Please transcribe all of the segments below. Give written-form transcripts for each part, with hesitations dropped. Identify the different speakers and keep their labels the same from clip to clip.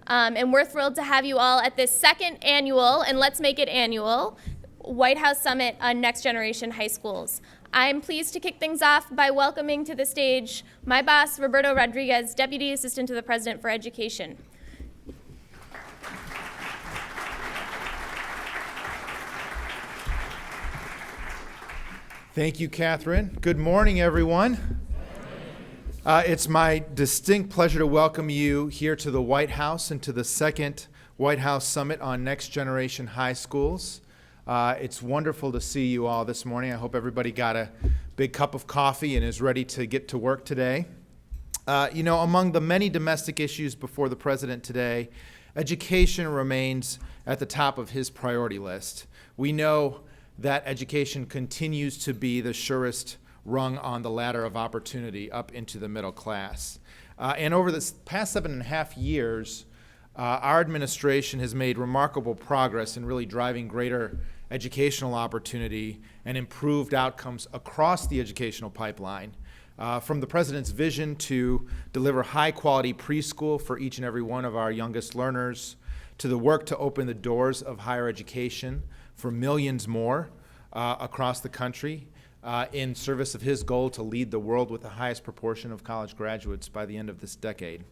Speaker 1: And we're thrilled to have you all at this second annual, and let's make it annual, White House Summit on Next Generation High Schools. I'm pleased to kick things off by welcoming to the stage my boss, Roberto Rodriguez, Deputy Assistant to the President for Education.
Speaker 2: Thank you, Catherine. Good morning, everyone. It's my distinct pleasure to welcome you here to the White House and to the second White House Summit on Next Generation High Schools. It's wonderful to see you all this morning. I hope everybody got a big cup of coffee and is ready to get to work today. Among the many domestic issues before the president today, education remains at the top of his priority list. We know that education continues to be the surest rung on the ladder of opportunity up into the middle class. And over the past 7.5 years, our administration has made remarkable progress in really driving greater educational opportunity and improved outcomes across the educational pipeline. From the president's vision to deliver high-quality preschool for each and every one of our youngest learners, to the work to open the doors of higher education for millions more across the country, in service of his goal to lead the world with the highest proportion of college graduates by the end of this decade.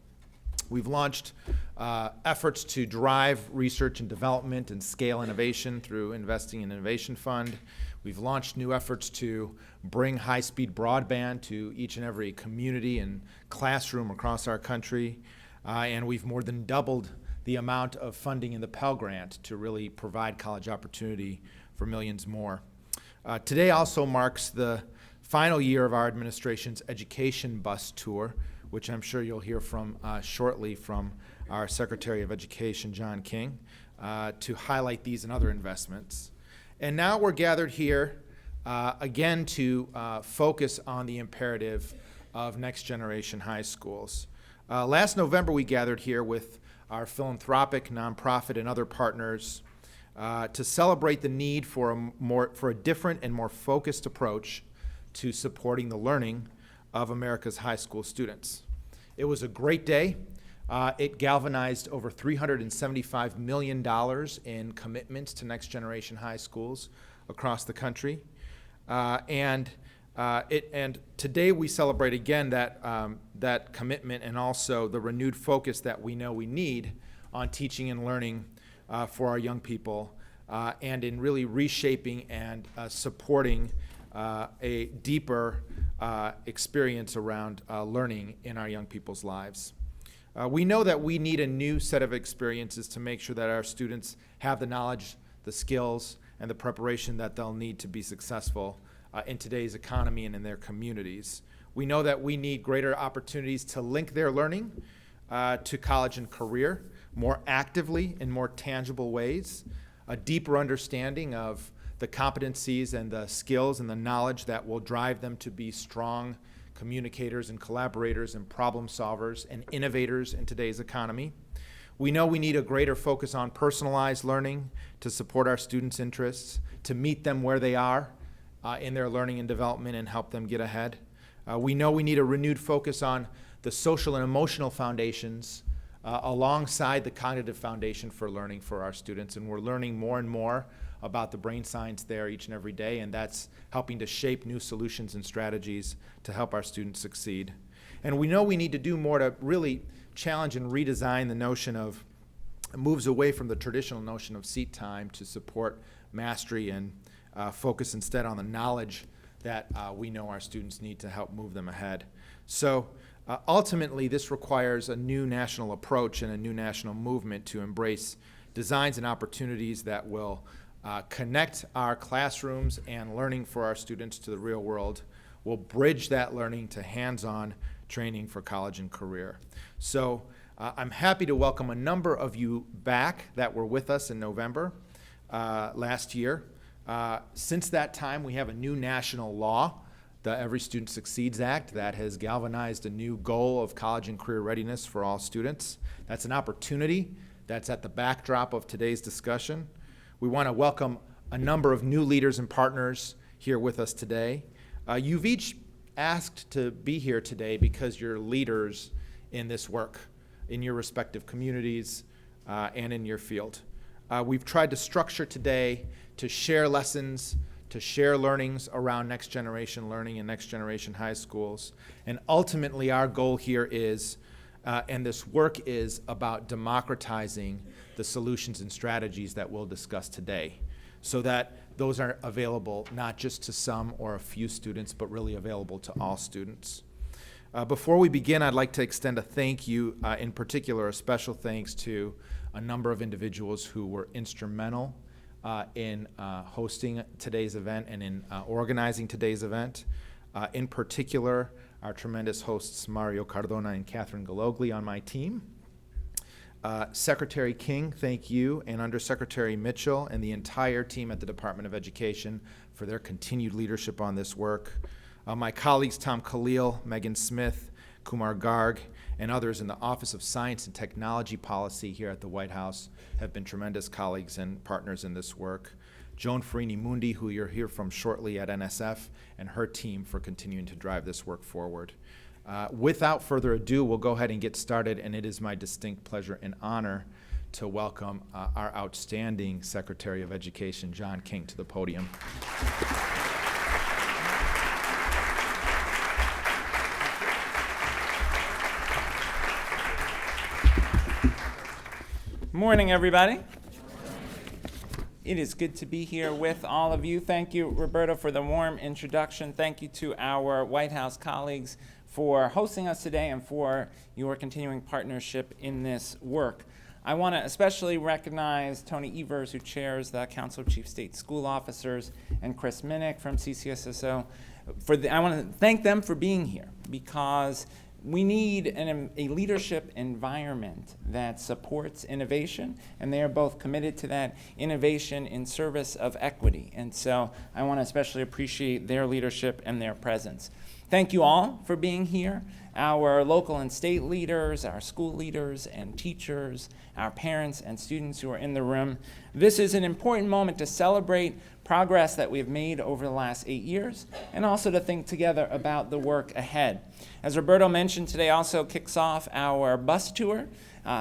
Speaker 2: We've launched efforts to drive research and development and scale innovation through investing in Innovation Fund. We've launched new efforts to bring high-speed broadband to each and every community and classroom across our country. And we've more than doubled the amount of funding in the Pell Grant to really provide college opportunity for millions more. Today also marks the final year of our administration's education bus tour, which I'm sure you'll hear from shortly from our Secretary of Education, John King, to highlight these and other investments. And now we're gathered here again to focus on the imperative of next generation high schools. Last November, we gathered here with our philanthropic, nonprofit, and other partners to celebrate the need for a different and more focused approach to supporting the learning of America's high school students. It was a great day. It galvanized over $375 million in commitments to next generation high schools across the country. And today we celebrate again that commitment and also the renewed focus that we know we need on teaching and learning for our young people, and in really reshaping and supporting a deeper experience around learning in our young people's lives. We know that we need a new set of experiences to make sure that our students have the knowledge, the skills, and the preparation that they'll need to be successful in today's economy and in their communities. We know that we need greater opportunities to link their learning to college and career more actively in more tangible ways, a deeper understanding of the competencies and the skills and the knowledge that will drive them to be strong communicators and collaborators and problem solvers and innovators in today's economy. We know we need a greater focus on personalized learning to support our students' interests, to meet them where they are in their learning and development and help them get ahead. We know we need a renewed focus on the social and emotional foundations alongside the cognitive foundation for learning for our students, and we're learning more and more about the brain science there each and every day, and that's helping to shape new solutions and strategies to help our students succeed. And we know we need to do more to really challenge and redesign the notion of moves away from the traditional notion of seat time to support mastery and focus instead on the knowledge that we know our students need to help move them ahead. So ultimately, this requires a new national approach and a new national movement to embrace designs and opportunities that will connect our classrooms and learning for our students to the real world, will bridge that learning to hands-on training for college and career. So I'm happy to welcome a number of you back that were with us in November last year. Since that time, we have a new national law, the Every Student Succeeds Act, that has galvanized a new goal of college and career readiness for all students. That's an opportunity that's at the backdrop of today's discussion. We want to welcome a number of new leaders and partners here with us today. You've each asked to be here today because you're leaders in this work. in your respective communities and in your field. We've tried to structure today to share lessons, to share learnings around next generation learning in next generation high schools. And ultimately our goal here is, and this work is about democratizing the solutions and strategies that we'll discuss today, so that those are available not just to some or a few students, but really available to all students. Before we begin, I'd like to extend a thank you, in particular a special thanks to a number of individuals who were instrumental in hosting today's event and in organizing today's event. In particular, our tremendous hosts Mario Cardona and Catherine Galogli on my team. Secretary King, thank you, and Undersecretary Mitchell and the entire team at the Department of Education for their continued leadership on this work. My colleagues Tom Khalil, Megan Smith, Kumar Garg, and others in the Office of Science and Technology Policy here at the White House have been tremendous colleagues and partners in this work. Joan Farini Mundi, who you'll hear from shortly at NSF, and her team for continuing to drive this work forward. Without further ado, we'll go ahead and get started, and it is my distinct pleasure and honor to welcome our outstanding Secretary of Education, John King, to the podium.
Speaker 3: Morning, everybody. It is good to be here with all of you. Thank you, Roberto, for the warm introduction. Thank you to our White House colleagues for hosting us today and for your continuing partnership in this work. I want to especially recognize Tony Evers, who chairs the Council of Chief State School Officers, and Chris Minnick from CCSSO. I want to thank them for being here, because we need a leadership environment that supports innovation, and they are both committed to that innovation in service of equity. And so I want to especially appreciate their leadership and their presence. Thank you all for being here. Our local and state leaders, our school leaders and teachers, our parents and students who are in the room. This is an important moment to celebrate progress that we've made over the last 8 years, and also to think together about the work ahead. As Roberto mentioned, today also kicks off our bus tour,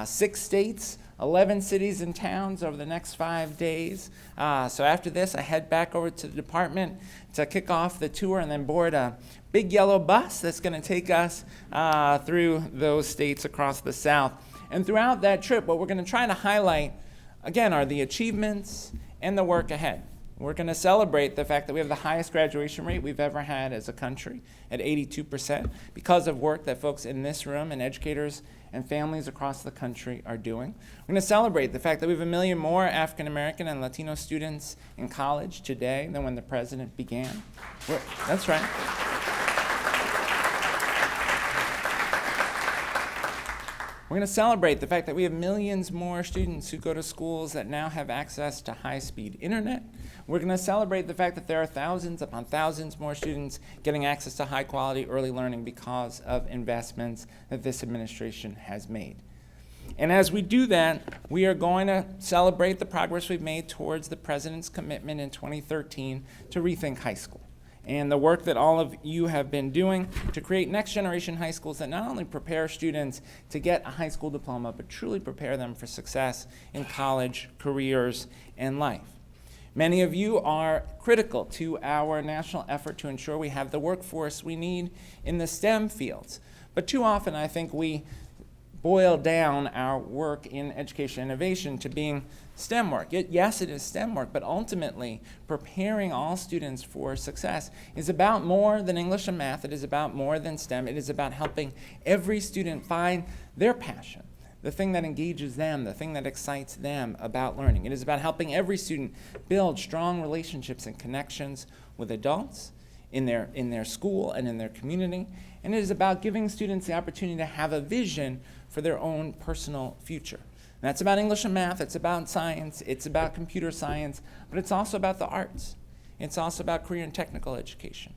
Speaker 3: 6 states, 11 cities and towns over the next 5 days. So after this, I head back over to the department to kick off the tour and then board a big yellow bus that's going to take us through those states across the South. And throughout that trip, what we're going to try to highlight, again, are the achievements and the work ahead. We're going to celebrate the fact that we have the highest graduation rate we've ever had as a country at 82% because of work that folks in this room and educators and families across the country are doing. We're going to celebrate the fact that we have 1 million more African American and Latino students in college today than when the president began. That's right. We're going to celebrate the fact that we have millions more students who go to schools that now have access to high-speed internet. We're going to celebrate the fact that there are thousands upon thousands more students getting access to high-quality early learning because of investments that this administration has made. And as we do that, we are going to celebrate the progress we've made towards the president's commitment in 2013 to rethink high school, and the work that all of you have been doing to create next-generation high schools that not only prepare students to get a high school diploma, but truly prepare them for success in college, careers, and life. Many of you are critical to our national effort to ensure we have the workforce we need in the STEM fields. But too often, I think we boil down our work in education innovation to being STEM work. Yes, it is STEM work, but ultimately preparing all students for success is about more than English and math. It is about more than STEM. It is about helping every student find their passion, the thing that engages them, the thing that excites them about learning. It is about helping every student build strong relationships and connections with adults in their school and in their community. And it is about giving students the opportunity to have a vision for their own personal future. And that's about English and math, it's about science, it's about computer science, but it's also about the arts. It's also about career and technical education.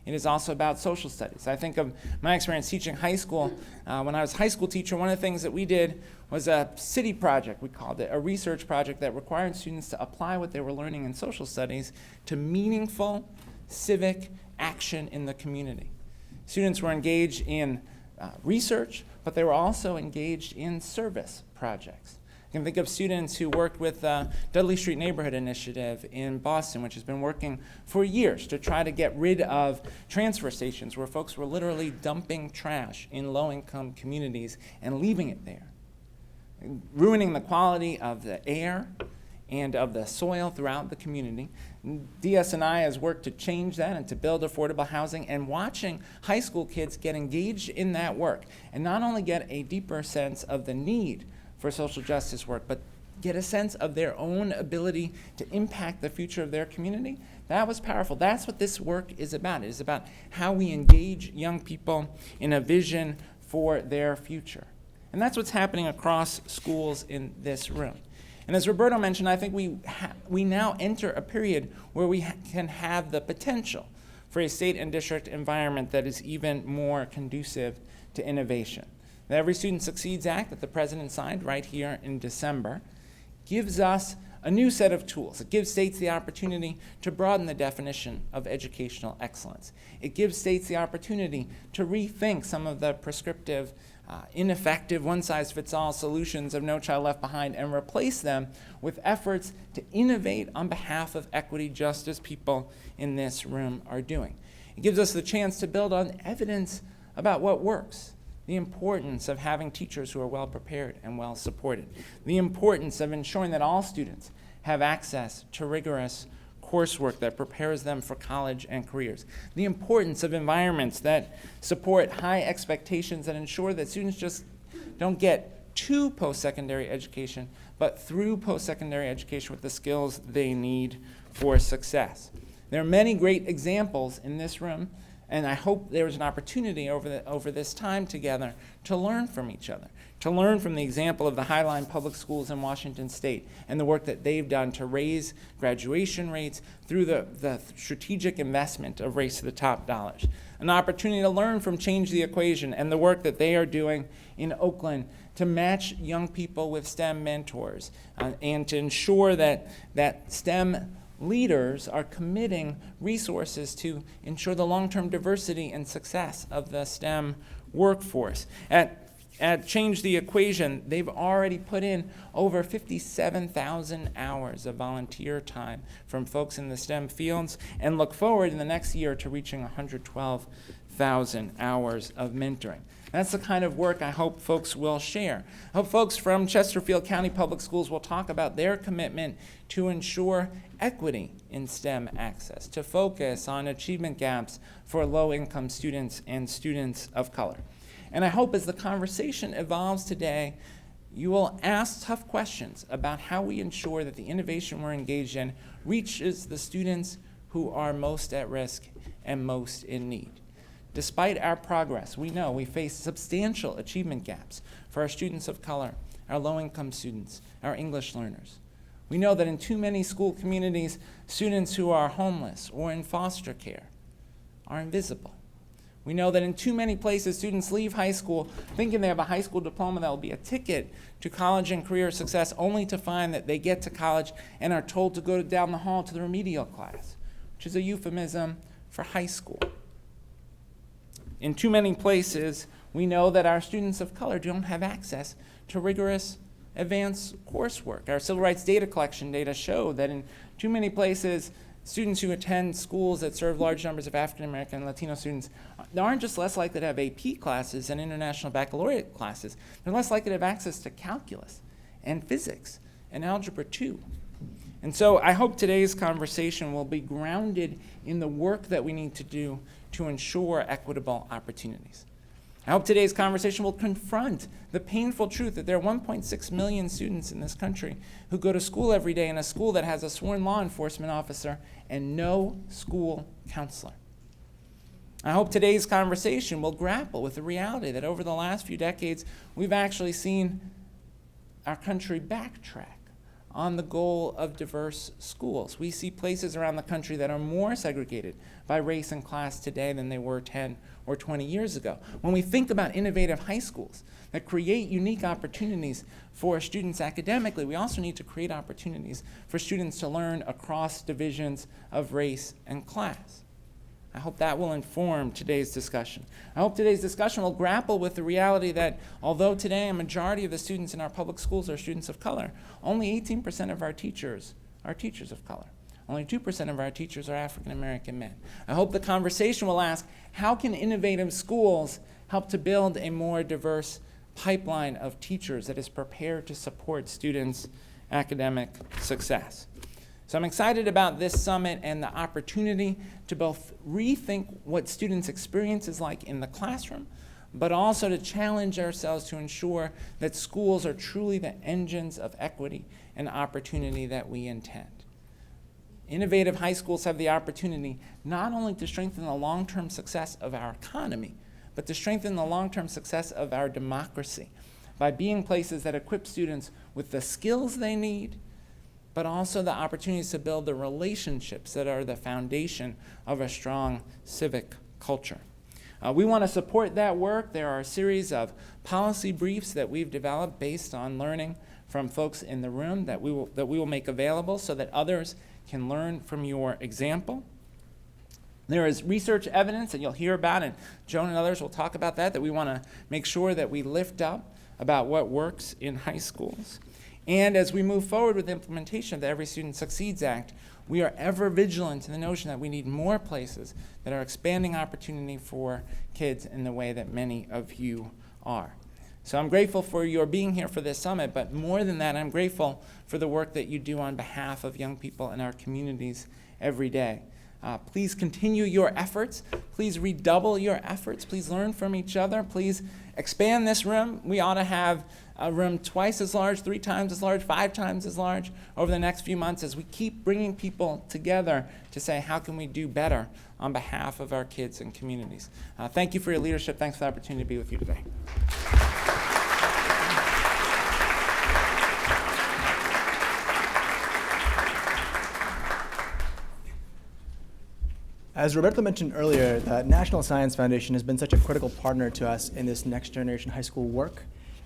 Speaker 3: It is also about social studies. I think of my experience teaching high school. When I was a high school teacher, one of the things that we did was a city project, we called it, a research project that required students to apply what they were learning in social studies to meaningful civic action in the community. Students were engaged in research, but they were also engaged in service projects. You can think of students who worked with the Dudley Street Neighborhood Initiative in Boston, which has been working for years to try to get rid of transfer stations where folks were literally dumping trash in low-income communities and leaving it there, ruining the quality of the air and of the soil throughout the community. DS&I has worked to change that and to build affordable housing, and watching high school kids get engaged in that work and not only get a deeper sense of the need for social justice work, but get a sense of their own ability to impact the future of their community, that was powerful. That's what this work is about. It is about how we engage young people in a vision for their future. And that's what's happening across schools in this room. And as Roberto mentioned, I think we now enter a period where we can have the potential for a state and district environment that is even more conducive to innovation. The Every Student Succeeds Act that the President signed right here in December gives us a new set of tools. It gives states the opportunity to broaden the definition of educational excellence. It gives states the opportunity to rethink some of the prescriptive, ineffective, one-size-fits-all solutions of No Child Left Behind and replace them with efforts to innovate on behalf of equity, just as people in this room are doing. It gives us the chance to build on evidence about what works. The importance of having teachers who are well prepared and well supported. The importance of ensuring that all students have access to rigorous coursework that prepares them for college and careers. The importance of environments that support high expectations and ensure that students just don't get to post-secondary education, but through post-secondary education with the skills they need for success. There are many great examples in this room, and I hope there is an opportunity over this time together to learn from each other, to learn from the example of the Highline Public Schools in Washington State and the work that they've done to raise graduation rates through the strategic investment of Race to the Top dollars. An opportunity to learn from Change the Equation and the work that they are doing in Oakland to match young people with STEM mentors and to ensure that STEM leaders are committing resources to ensure the long-term diversity and success of the STEM workforce. At Change the Equation, they've already put in over 57,000 hours of volunteer time from folks in the STEM fields and look forward in the next year to reaching 112,000 hours of mentoring. That's the kind of work I hope folks will share. I hope folks from Chesterfield County Public Schools will talk about their commitment to ensure equity in STEM access, to focus on achievement gaps for low-income students and students of color. And I hope as the conversation evolves today, you will ask tough questions about how we ensure that the innovation we're engaged in reaches the students who are most at risk and most in need. Despite our progress, we know we face substantial achievement gaps for our students of color, our low-income students, our English learners. We know that in too many school communities, students who are homeless or in foster care are invisible. We know that in too many places, students leave high school thinking they have a high school diploma that will be a ticket to college and career success, only to find that they get to college and are told to go down the hall to the remedial class, which is a euphemism for high school. In too many places, we know that our students of color don't have access to rigorous advanced coursework. Our civil rights data collection data show that in too many places, students who attend schools that serve large numbers of African American and Latino students aren't just less likely to have AP classes and international baccalaureate classes, they're less likely to have access to calculus and physics and algebra 2. And so I hope today's conversation will be grounded in the work that we need to do to ensure equitable opportunities. I hope today's conversation will confront the painful truth that there are 1.6 million students in this country who go to school every day in a school that has a sworn law enforcement officer and no school counselor. I hope today's conversation will grapple with the reality that over the last few decades, we've actually seen our country backtrack on the goal of diverse schools. We see places around the country that are more segregated by race and class today than they were 10 or 20 years ago. When we think about innovative high schools that create unique opportunities for students academically, we also need to create opportunities for students to learn across divisions of race and class. I hope that will inform today's discussion. I hope today's discussion will grapple with the reality that although today a majority of the students in our public schools are students of color, only 18% of our teachers are teachers of color. Only 2% of our teachers are African American men. I hope the conversation will ask, how can innovative schools help to build a more diverse pipeline of teachers that is prepared to support students' academic success? So I'm excited about this summit and the opportunity to both rethink what students' experience is like in the classroom, but also to challenge ourselves to ensure that schools are truly the engines of equity and opportunity that we intend. Innovative high schools have the opportunity not only to strengthen the long-term success of our economy, but to strengthen the long-term success of our democracy by being places that equip students with the skills they need, but also the opportunities to build the relationships that are the foundation of a strong civic culture. We want to support that work. There are a series of policy briefs that we've developed based on learning from folks in the room that we will make available so that others can learn from your example. There is research evidence that you'll hear about, and Joan and others will talk about that we want to make sure that we lift up about what works in high schools. And as we move forward with the implementation of the Every Student Succeeds Act, we are ever vigilant to the notion that we need more places that are expanding opportunity for kids in the way that many of you are. So I'm grateful for your being here for this summit, but more than that, I'm grateful for the work that you do on behalf of young people in our communities every day. Please continue your efforts. Please redouble your efforts. Please learn from each other. Please expand this room. We ought to have a room twice as large, 3 times as large, 5 times as large over the next few months as we keep bringing people together to say, how can we do better on behalf of our kids and communities? Thank you for your leadership. Thanks for the opportunity to be with you today.
Speaker 4: As Roberto mentioned earlier, the National Science Foundation has been such a critical partner to us in this next generation high school work.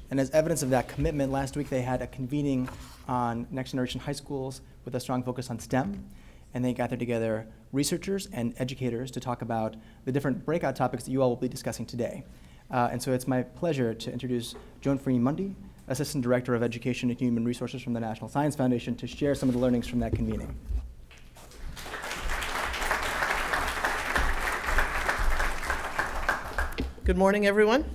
Speaker 4: And as evidence of that commitment, last week they had a convening on next generation high schools with a strong focus on STEM. And they gathered together researchers and educators to talk about the different breakout topics that you all will be discussing today. And so it's my pleasure to introduce Joan Free-Mundy, Assistant Director of Education and Human Resources from the National Science Foundation, to share some of the learnings from that convening.
Speaker 5: Good morning, everyone.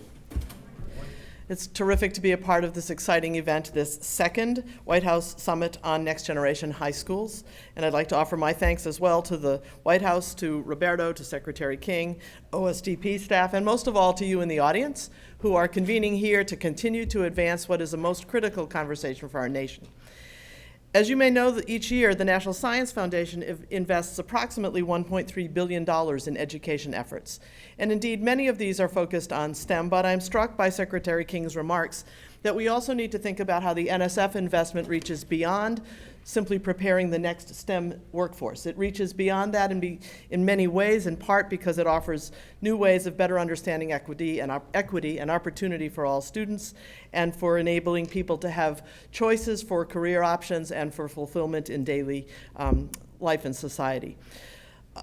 Speaker 5: It's terrific to be a part of this exciting event, this second White House Summit on Next Generation High Schools. And I'd like to offer my thanks as well to the White House, to Roberto, to Secretary King, OSDP staff, and most of all to you in the audience who are convening here to continue to advance what is a most critical conversation for our nation. As you may know, each year the National Science Foundation invests approximately $1.3 billion in education efforts. And indeed, many of these are focused on STEM, but I'm struck by Secretary King's remarks that we also need to think about how the NSF investment reaches beyond simply preparing the next STEM workforce. It reaches beyond that in many ways, in part because it offers new ways of better understanding equity and opportunity for all students, and for enabling people to have choices for career options and for fulfillment in daily life and society.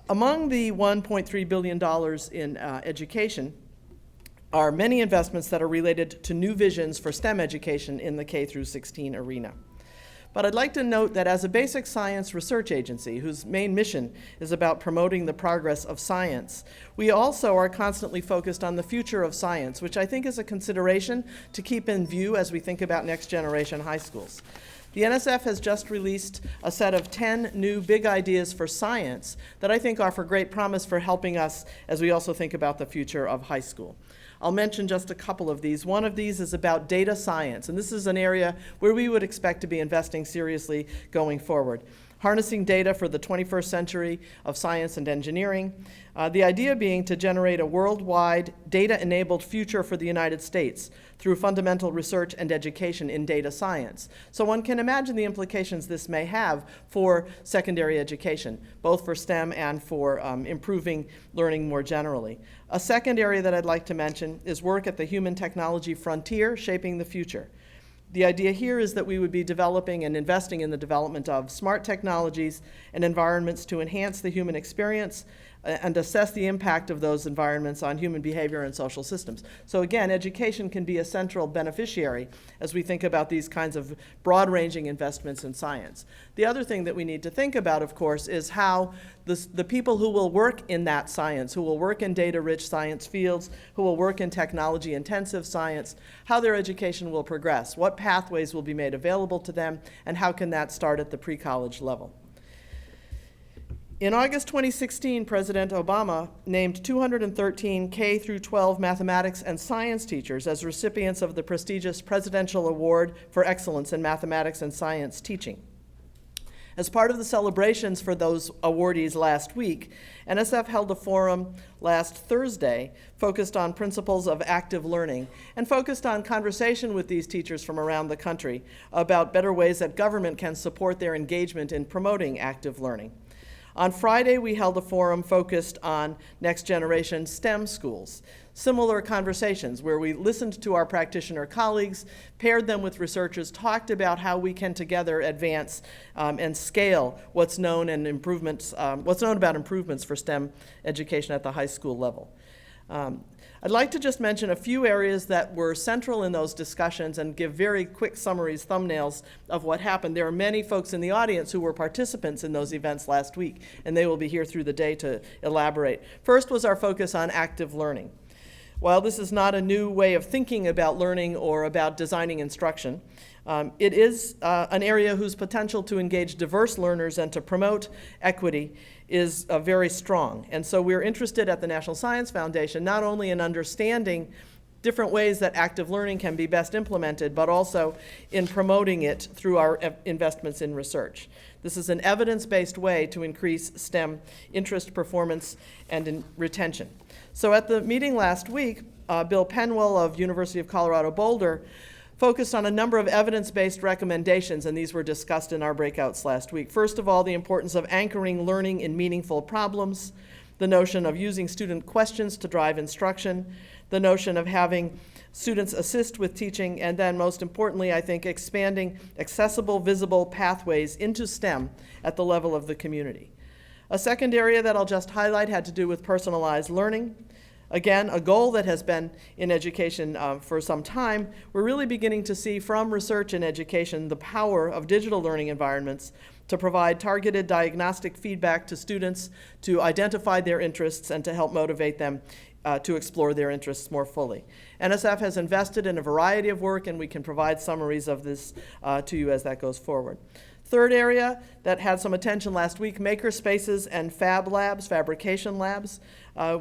Speaker 5: Among the $1.3 billion in education are many investments that are related to new visions for STEM education in the K through 16 arena. But I'd like to note that as a basic science research agency whose main mission is about promoting the progress of science, we also are constantly focused on the future of science, which I think is a consideration to keep in view as we think about next generation high schools. The NSF has just released a set of 10 new big ideas for science that I think offer great promise for helping us as we also think about the future of high school. I'll mention just a couple of these. One of these is about data science, and this is an area where we would expect to be investing seriously going forward. Harnessing data for the 21st century of science and engineering. The idea being to generate a worldwide data-enabled future for the United States through fundamental research and education in data science. So one can imagine the implications this may have for secondary education, both for STEM and for improving learning more generally. A second area that I'd like to mention is work at the human technology frontier, shaping the future. The idea here is that we would be developing and investing in the development of smart technologies and environments to enhance the human experience, and assess the impact of those environments on human behavior and social systems. So again, education can be a central beneficiary as we think about these kinds of broad-ranging investments in science. The other thing that we need to think about, of course, is how the people who will work in that science, who will work in data-rich science fields, who will work in technology-intensive science, how their education will progress, what pathways will be made available to them, and how can that start at the pre-college level. In August 2016, President Obama named 213 K-12 mathematics and science teachers as recipients of the prestigious Presidential Award for Excellence in Mathematics and Science Teaching. As part of the celebrations for those awardees last week, NSF held a forum last Thursday focused on principles of active learning and focused on conversation with these teachers from around the country about better ways that government can support their engagement in promoting active learning. On Friday, we held a forum focused on next generation STEM schools. Similar conversations where we listened to our practitioner colleagues, paired them with researchers, talked about how we can together advance and scale what's known about improvements for STEM education at the high school level. I'd like to just mention a few areas that were central in those discussions and give very quick summaries, thumbnails of what happened. There are many folks in the audience who were participants in those events last week, and they will be here through the day to elaborate. First was our focus on active learning. While this is not a new way of thinking about learning or about designing instruction, it is an area whose potential to engage diverse learners and to promote equity is very strong. And so we're interested at the National Science Foundation not only in understanding different ways that active learning can be best implemented, but also in promoting it through our investments in research. This is an evidence-based way to increase STEM interest, performance, and in retention. So at the meeting last week, Bill Penwell of University of Colorado Boulder focused on a number of evidence-based recommendations, and these were discussed in our breakouts last week. First of all, the importance of anchoring learning in meaningful problems, the notion of using student questions to drive instruction, the notion of having students assist with teaching, and then most importantly, I think, expanding accessible, visible pathways into STEM at the level of the community. A second area that I'll just highlight had to do with personalized learning. Again, a goal that has been in education for some time. We're really beginning to see from research in education the power of digital learning environments to provide targeted diagnostic feedback to students to identify their interests and to help motivate them to explore their interests more fully. NSF has invested in a variety of work, and we can provide summaries of this to you as that goes forward. Third area that had some attention last week, maker spaces and fab labs, fabrication labs.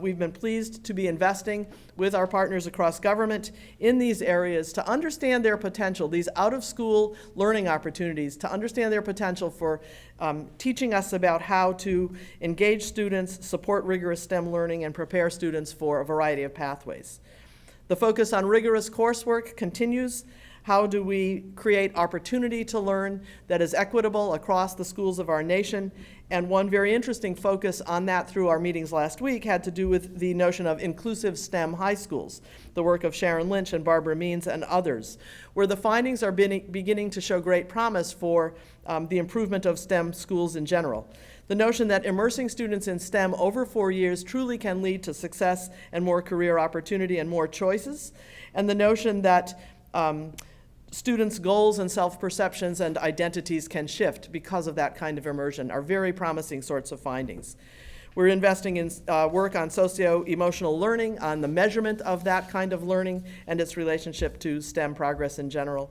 Speaker 5: We've been pleased to be investing with our partners across government in these areas to understand their potential, these out-of-school learning opportunities, to understand their potential for teaching us about how to engage students, support rigorous STEM learning, and prepare students for a variety of pathways. The focus on rigorous coursework continues. How do we create opportunity to learn that is equitable across the schools of our nation? And one very interesting focus on that through our meetings last week had to do with the notion of inclusive STEM high schools, the work of Sharon Lynch and Barbara Means and others, where the findings are beginning to show great promise for the improvement of STEM schools in general. The notion that immersing students in STEM over 4 years truly can lead to success and more career opportunity and more choices, and the notion that students' goals and self-perceptions and identities can shift because of that kind of immersion are very promising sorts of findings. We're investing in work on socio-emotional learning, on the measurement of that kind of learning and its relationship to STEM progress in general.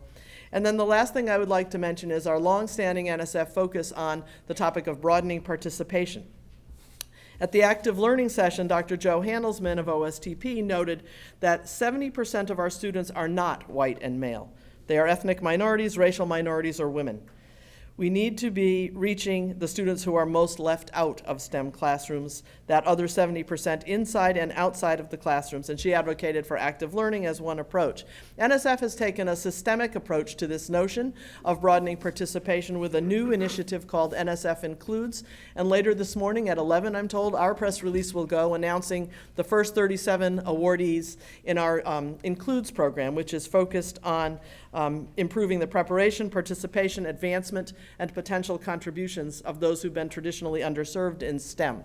Speaker 5: And then the last thing I would like to mention is our longstanding NSF focus on the topic of broadening participation. At the active learning session, Dr. Joe Handelsman of OSTP noted that 70% of our students are not white and male. They are ethnic minorities, racial minorities, or women. We need to be reaching the students who are most left out of STEM classrooms, that other 70% inside and outside of the classrooms, and she advocated for active learning as one approach. NSF has taken a systemic approach to this notion of broadening participation with a new initiative called NSF Includes, and later this morning at 11, I'm told, our press release will go announcing the first 37 awardees in our Includes program, which is focused on improving the preparation, participation, advancement, and potential contributions of those who've been traditionally underserved in STEM.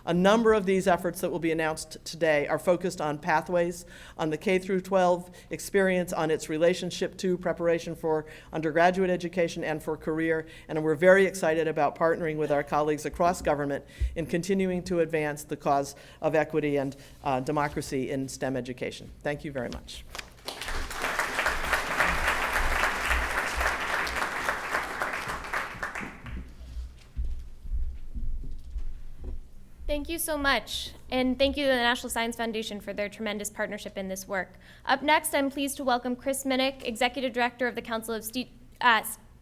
Speaker 5: A number of these efforts that will be announced today are focused on pathways, on the K through 12 experience, on its relationship to preparation for undergraduate education and for career, and we're very excited about partnering with our colleagues across government in continuing to advance the cause of equity and democracy in STEM education. Thank you very much.
Speaker 1: Thank you so much, and thank you to the National Science Foundation for their tremendous partnership in this work. Up next, I'm pleased to welcome Chris Minnick, Executive Director of the Council of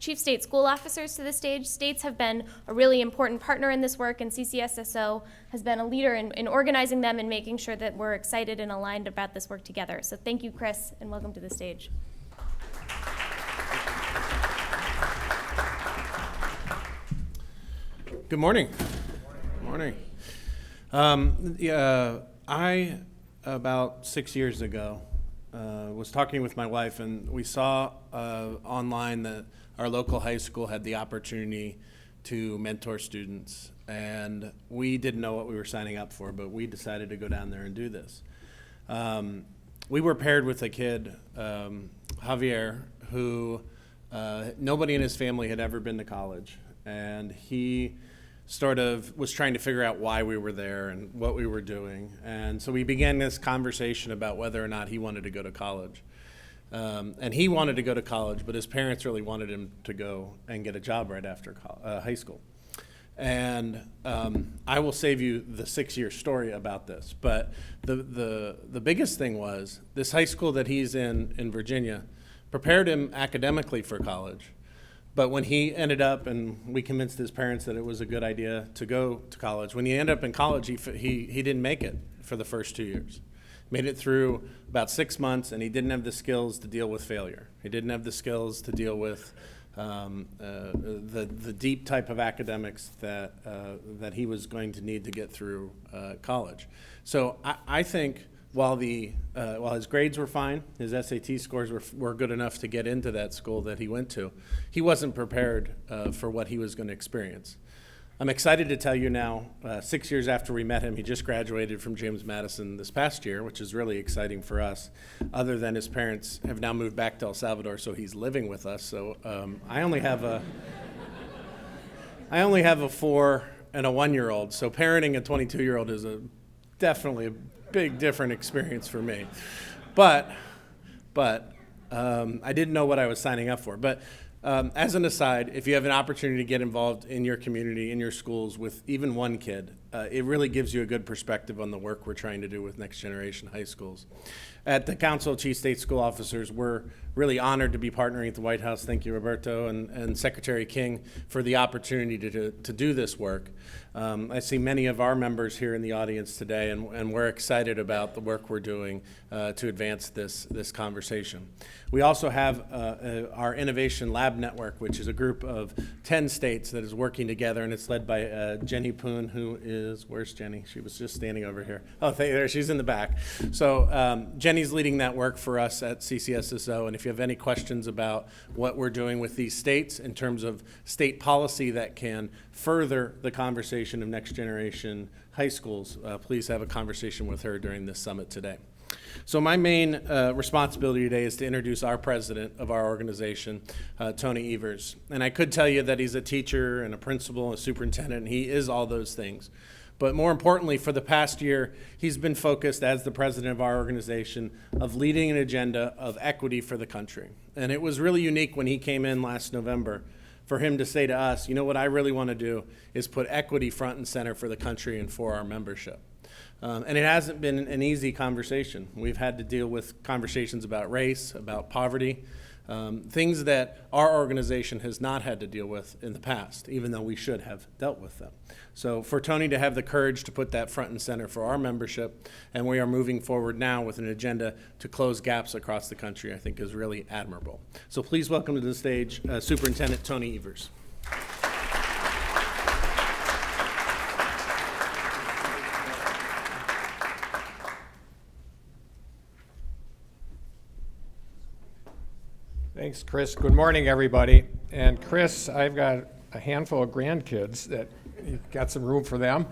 Speaker 1: Chief State School Officers, to the stage. States have been a really important partner in this work, and CCSSO has been a leader in organizing them and making sure that we're excited and aligned about this work together. So thank you, Chris, and welcome to the stage.
Speaker 6: Good morning. Good morning. I, about 6 years ago, was talking with my wife, and we saw online that our local high school had the opportunity to mentor students. And we didn't know what we were signing up for, but we decided to go down there and do this. We were paired with a kid, Javier, who nobody in his family had ever been to college. And he sort of was trying to figure out why we were there and what we were doing. And so we began this conversation about whether or not he wanted to go to college. And he wanted to go to college, but his parents really wanted him to go and get a job right after high school. And I will save you the 6-year story about this. But the biggest thing was this high school that he's in Virginia prepared him academically for college. But when he ended up, and we convinced his parents that it was a good idea to go to college, when he ended up in college, he didn't make it for the first 2 years. Made it through about 6 months, and he didn't have the skills to deal with failure. He didn't have the skills to deal with the deep type of academics that he was going to need to get through college. So I think while his grades were fine, his SAT scores were good enough to get into that school that he went to, he wasn't prepared for what he was going to experience. I'm excited to tell you now, 6 years after we met him, he just graduated from James Madison this past year, which is really exciting for us, other than his parents have now moved back to El Salvador, so he's living with us. So I only have a 4 and a 1-year-old, so parenting a 22-year-old is definitely a big different experience for me. But I didn't know what I was signing up for. But as an aside, if you have an opportunity to get involved in your community, in your schools with even one kid, it really gives you a good perspective on the work we're trying to do with Next Generation High Schools. At the Council of Chief State School Officers, we're really honored to be partnering at the White House. Thank you, Roberto, and Secretary King for the opportunity to do this work. I see many of our members here in the audience today, and we're excited about the work we're doing to advance this conversation. We also have our Innovation Lab Network, which is a group of 10 states that is working together, and it's led by Jenny Poon, who is, where's Jenny? She was just standing over here. Oh, there, she's in the back. So Jenny's leading that work for us at CCSSO, and if you have any questions about what we're doing with these states in terms of state policy that can further the conversation of next generation high schools, please have a conversation with her during this summit today. So my main responsibility today is to introduce our president of our organization, Tony Evers. And I could tell you that he's a teacher and a principal and a superintendent, and he is all those things. But more importantly, for the past year, he's been focused as the president of our organization of leading an agenda of equity for the country. And it was really unique when he came in last November for him to say to us, you know what I really want to do is put equity front and center for the country and for our membership. And it hasn't been an easy conversation. We've had to deal with conversations about race, about poverty, things that our organization has not had to deal with in the past, even though we should have dealt with them. So for Tony to have the courage to put that front and center for our membership, and we are moving forward now with an agenda to close gaps across the country, I think is really admirable. So please welcome to the stage Superintendent Tony Evers.
Speaker 7: Thanks, Chris. Good morning, everybody. And Chris, I've got a handful of grandkids that you've got some room for them.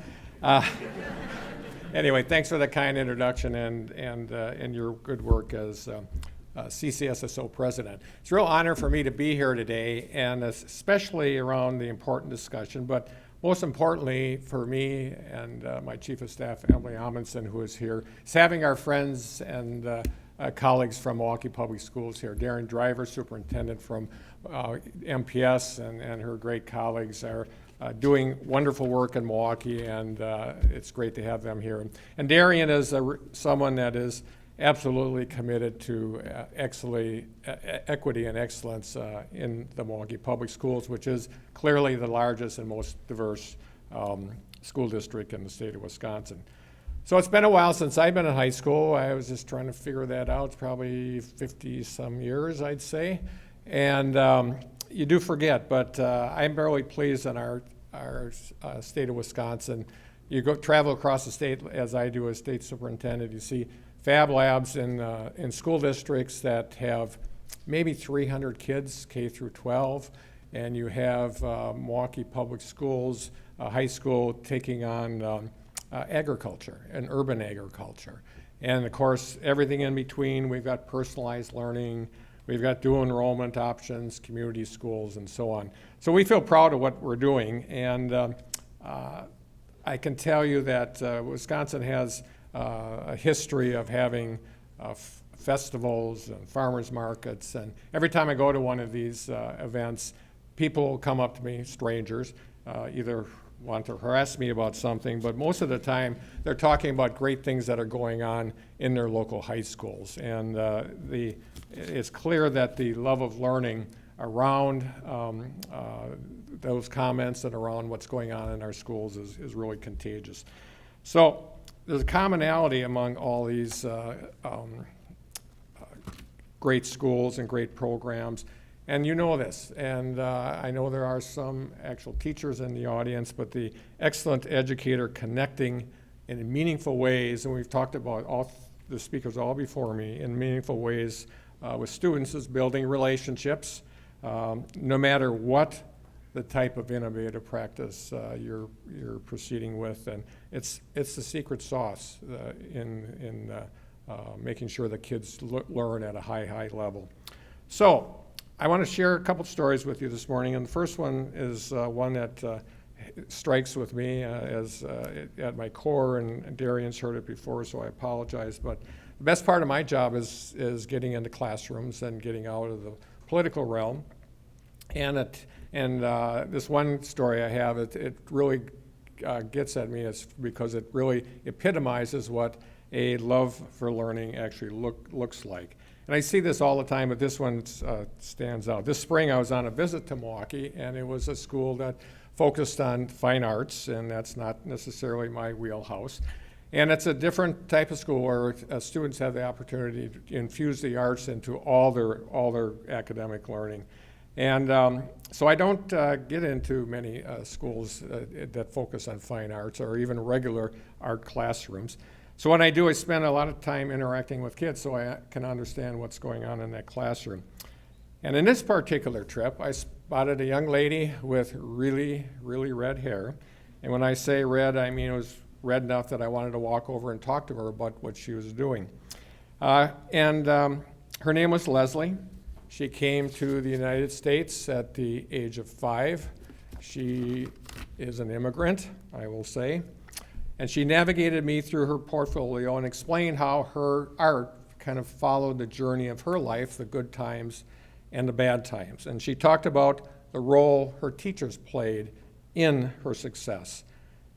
Speaker 7: Anyway, thanks for the kind introduction and your good work as CCSSO president. It's a real honor for me to be here today, and especially around the important discussion, but most importantly for me and my chief of staff, Emily Amundsen, who is here, is having our friends and colleagues from Milwaukee Public Schools here. Darren Driver, superintendent from MPS, and her great colleagues are doing wonderful work in Milwaukee, and it's great to have them here. And Darian is someone that is absolutely committed to equity and excellence in the Milwaukee Public Schools, which is clearly the largest and most diverse school district in the state of Wisconsin. So it's been a while since I've been in high school. I was just trying to figure that out. It's probably 50-some years, I'd say. And you do forget, but I'm really pleased in our state of Wisconsin. You travel across the state, as I do as state superintendent, you see fab labs in school districts that have maybe 300 kids, K through 12, and you have Milwaukee Public Schools, high school taking on agriculture and urban agriculture. And of course, everything in between, we've got personalized learning, we've got dual enrollment options, community schools, and so on. So we feel proud of what we're doing, and I can tell you that Wisconsin has a history of having festivals and farmers markets, and every time I go to one of these events, people will come up to me, strangers, either want to harass me about something, but most of the time they're talking about great things that are going on in their local high schools. And it's clear that the love of learning around those comments and around what's going on in our schools is really contagious. So there's a commonality among all these great schools and great programs. And you know this, and I know there are some actual teachers in the audience, but the excellent educator connecting in meaningful ways, and we've talked about all the speakers all before me, in meaningful ways with students is building relationships, no matter what the type of innovative practice you're proceeding with. And it's the secret sauce in making sure that kids learn at a high level. So I want to share a couple stories with you this morning, and the first one is one that strikes with me as at my core, and Darian's heard it before, so I apologize. But the best part of my job is getting into classrooms and getting out of the political realm. And this one story I have, it really gets at me, is because it really epitomizes what a love for learning actually looks like. And I see this all the time, but this one stands out. This spring I was on a visit to Milwaukee, and it was a school that focused on fine arts, and that's not necessarily my wheelhouse. And it's a different type of school where students have the opportunity to infuse the arts into all their academic learning. And so I don't get into many schools that focus on fine arts or even regular art classrooms. So when I do, I spend a lot of time interacting with kids so I can understand what's going on in that classroom. And in this particular trip, I spotted a young lady with really, really red hair. And when I say red, I mean it was red enough that I wanted to walk over and talk to her about what she was doing. Her name was Leslie. She came to the United States at the age of 5. She is an immigrant, I will say. And she navigated me through her portfolio and explained how her art kind of followed the journey of her life, the good times and the bad times. And she talked about the role her teachers played in her success.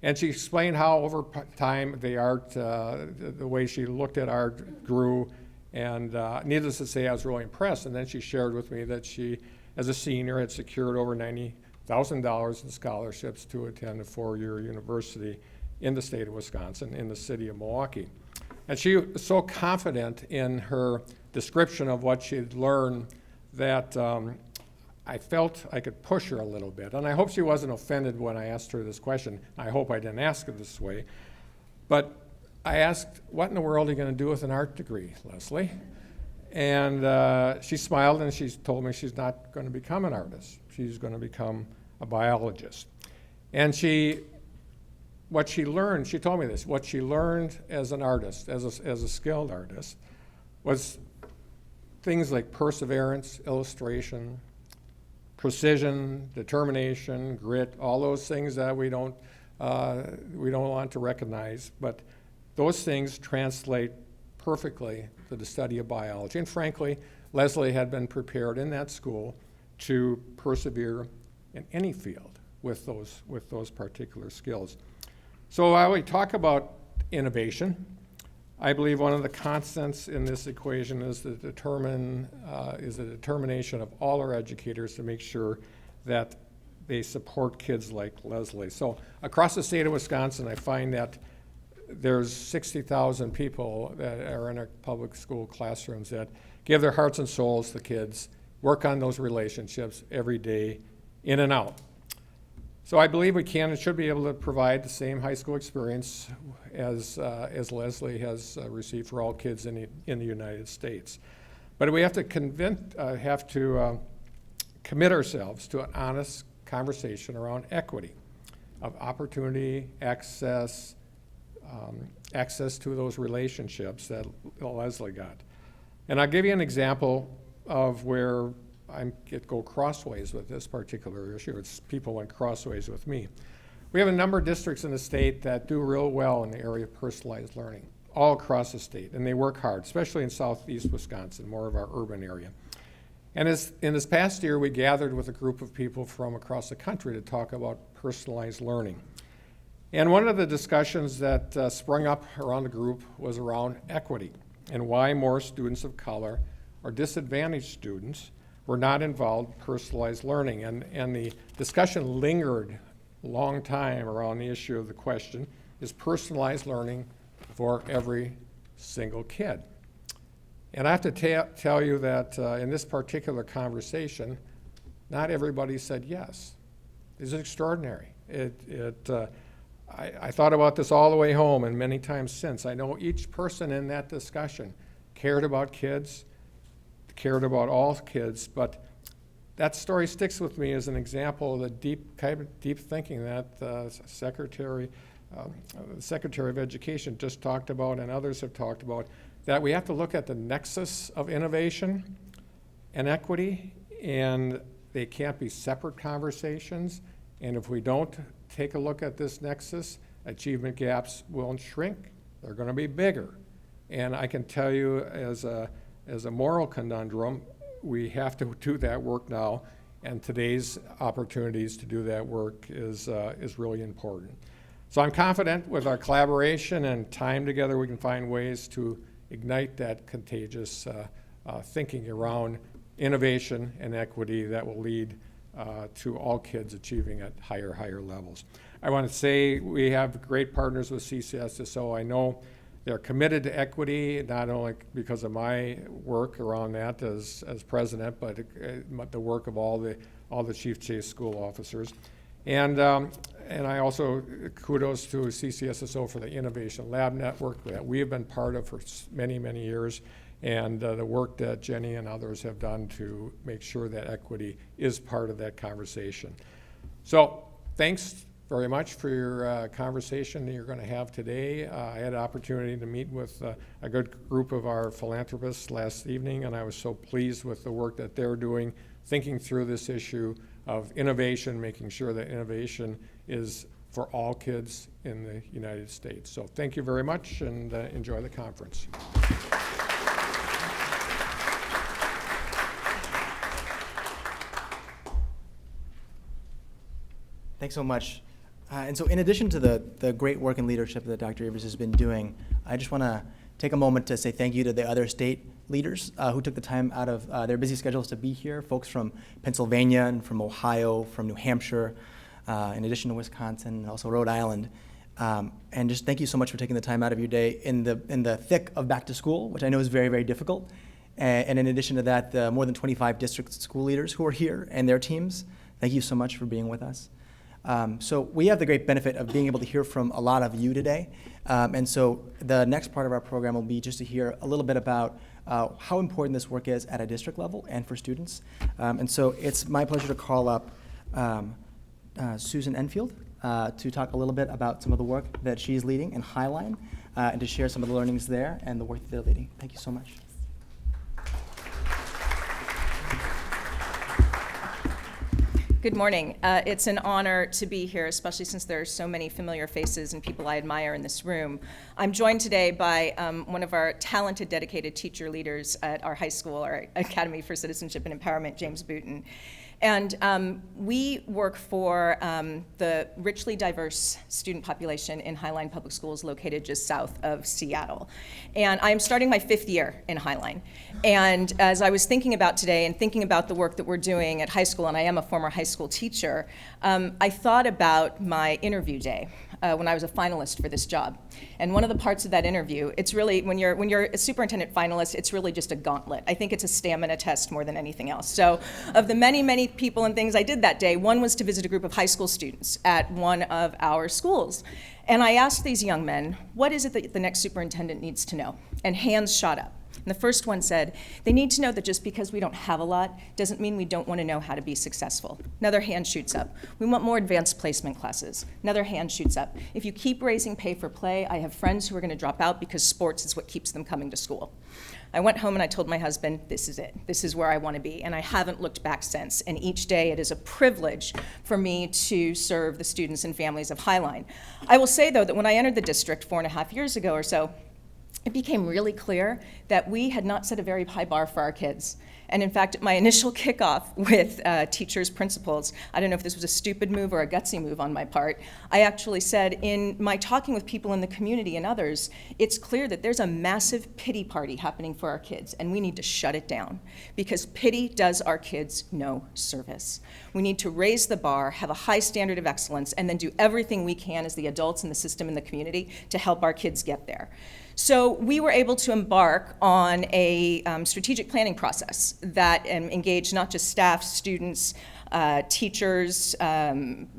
Speaker 7: And she explained how over time the art, the way she looked at art grew. And needless to say, I was really impressed. And then she shared with me that she, as a senior, had secured over $90,000 in scholarships to attend a 4-year university in the state of Wisconsin, in the city of Milwaukee. And she was so confident in her description of what she'd learned that I felt I could push her a little bit. And I hope she wasn't offended when I asked her this question. I hope I didn't ask her this way. But I asked, what in the world are you going to do with an art degree, Leslie? And she smiled and she told me she's not going to become an artist. She's going to become a biologist. And what she learned, she told me this, what she learned as an artist, as a skilled artist, was things like perseverance, illustration, precision, determination, grit, all those things that we don't want to recognize, but those things translate perfectly to the study of biology. And frankly, Leslie had been prepared in that school to persevere in any field with those particular skills. So while we talk about innovation, I believe one of the constants in this equation is the determination of all our educators to make sure that they support kids like Leslie. So across the state of Wisconsin, I find that there's 60,000 people that are in our public school classrooms that give their hearts and souls to kids, work on those relationships every day, in and out. So I believe we can and should be able to provide the same high school experience as Leslie has received for all kids in the United States. But we have to commit ourselves to an honest conversation around equity of opportunity, access to those relationships that Leslie got. And I'll give you an example of where I go crossways with this particular issue. It's people went crossways with me. We have a number of districts in the state that do real well in the area of personalized learning, all across the state, and they work hard, especially in southeast Wisconsin, more of our urban area. And in this past year, we gathered with a group of people from across the country to talk about personalized learning. And one of the discussions that sprung up around the group was around equity and why more students of color or disadvantaged students were not involved in personalized learning. And the discussion lingered a long time around the issue of the question, is personalized learning for every single kid? And I have to tell you that in this particular conversation, not everybody said yes. This is extraordinary. I thought about this all the way home and many times since. I know each person in that discussion cared about kids, cared about all kids, but that story sticks with me as an example of the deep thinking that the Secretary of Education just talked about and others have talked about, that we have to look at the nexus of innovation and equity, and they can't be separate conversations. And if we don't take a look at this nexus, achievement gaps won't shrink. They're going to be bigger. And I can tell you as a moral conundrum, we have to do that work now, and today's opportunities to do that work is really important. So I'm confident with our collaboration and time together, we can find ways to ignite that contagious thinking around innovation and equity that will lead to all kids achieving at higher levels. I want to say we have great partners with CCSSO. I know they're committed to equity, not only because of my work around that as president, but the work of all the Chief Chase school officers. And I also kudos to CCSSO for the Innovation Lab Network that we have been part of for many years, and the work that Jenny and others have done to make sure that equity is part of that conversation. So thanks very much for your conversation that you're going to have today. I had an opportunity to meet with a good group of our philanthropists last evening, and I was so pleased with the work that they're doing, thinking through this issue of innovation, making sure that innovation is for all kids in the United States. So thank you very much, and enjoy the conference.
Speaker 4: Thanks so much. And so in addition to the great work and leadership that Dr. Evers has been doing, I just want to take a moment to say thank you to the other state leaders who took the time out of their busy schedules to be here, folks from Pennsylvania and from Ohio, from New Hampshire, in addition to Wisconsin, and also Rhode Island. And just thank you so much for taking the time out of your day in the thick of back to school, which I know is very difficult. And in addition to that, the more than 25 district school leaders who are here and their teams, thank you so much for being with us. So we have the great benefit of being able to hear from a lot of you today. And so the next part of our program will be just to hear a little bit about how important this work is at a district level and for students. And so it's my pleasure to call up Susan Enfield to talk a little bit about some of the work that she's leading in Highline and to share some of the learnings there and the work that they're leading. Thank you so much.
Speaker 8: Good morning. It's an honor to be here, especially since there are so many familiar faces and people I admire in this room. I'm joined today by one of our talented, dedicated teacher leaders at our high school, our Academy for Citizenship and Empowerment, James Booten. And we work for the richly diverse student population in Highline Public Schools located just south of Seattle. And I'm starting my 5th year in Highline. And as I was thinking about today and thinking about the work that we're doing at high school, and I am a former high school teacher, I thought about my interview day when I was a finalist for this job. And one of the parts of that interview, it's really, when you're a superintendent finalist, it's really just a gauntlet. I think it's a stamina test more than anything else. So of the many, many people and things I did that day, one was to visit a group of high school students at one of our schools. And I asked these young men, what is it that the next superintendent needs to know? And hands shot up. And the first one said, they need to know that just because we don't have a lot doesn't mean we don't want to know how to be successful. Another hand shoots up. We want more advanced placement classes. Another hand shoots up. If you keep raising pay for play, I have friends who are going to drop out because sports is what keeps them coming to school. I went home and I told my husband, this is it. This is where I want to be. And I haven't looked back since. And each day it is a privilege for me to serve the students and families of Highline. I will say, though, that when I entered the district 4.5 years ago or so, it became really clear that we had not set a very high bar for our kids. And in fact, my initial kickoff with teachers, principals, I don't know if this was a stupid move or a gutsy move on my part, I actually said in my talking with people in the community and others, it's clear that there's a massive pity party happening for our kids, and we need to shut it down because pity does our kids no service. We need to raise the bar, have a high standard of excellence, and then do everything we can as the adults in the system and the community to help our kids get there. So we were able to embark on a strategic planning process that engaged not just staff, students, teachers,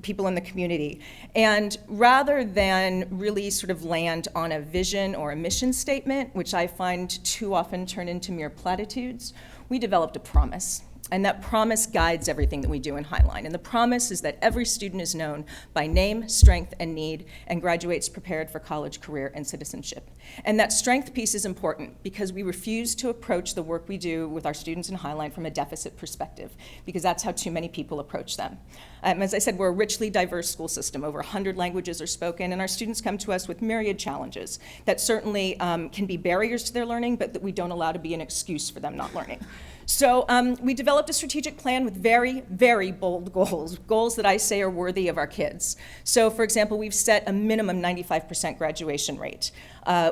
Speaker 8: people in the community. And rather than really sort of land on a vision or a mission statement, which I find too often turn into mere platitudes, we developed a promise. And that promise guides everything that we do in Highline. And the promise is that every student is known by name, strength, and need, and graduates prepared for college, career, and citizenship. And that strength piece is important because we refuse to approach the work we do with our students in Highline from a deficit perspective, because that's how too many people approach them. As I said, we're a richly diverse school system. Over 100 languages are spoken, and our students come to us with myriad challenges that certainly can be barriers to their learning, but that we don't allow to be an excuse for them not learning. So we developed a strategic plan with very, very bold goals that I say are worthy of our kids. So for example, we've set a minimum 95% graduation rate.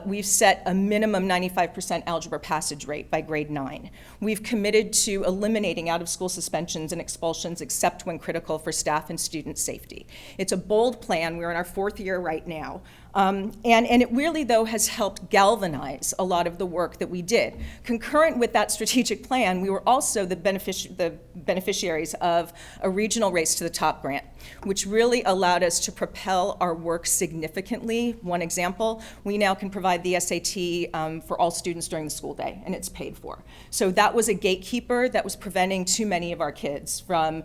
Speaker 8: We've set a minimum 95% algebra passage rate by grade 9. We've committed to eliminating out-of-school suspensions and expulsions except when critical for staff and student safety. It's a bold plan. We're in our 4th year right now. And it really, though, has helped galvanize a lot of the work that we did. Concurrent with that strategic plan, we were also the beneficiaries of a regional Race to the Top grant, which really allowed us to propel our work significantly. One example, we now can provide the SAT for all students during the school day, and it's paid for. So that was a gatekeeper that was preventing too many of our kids from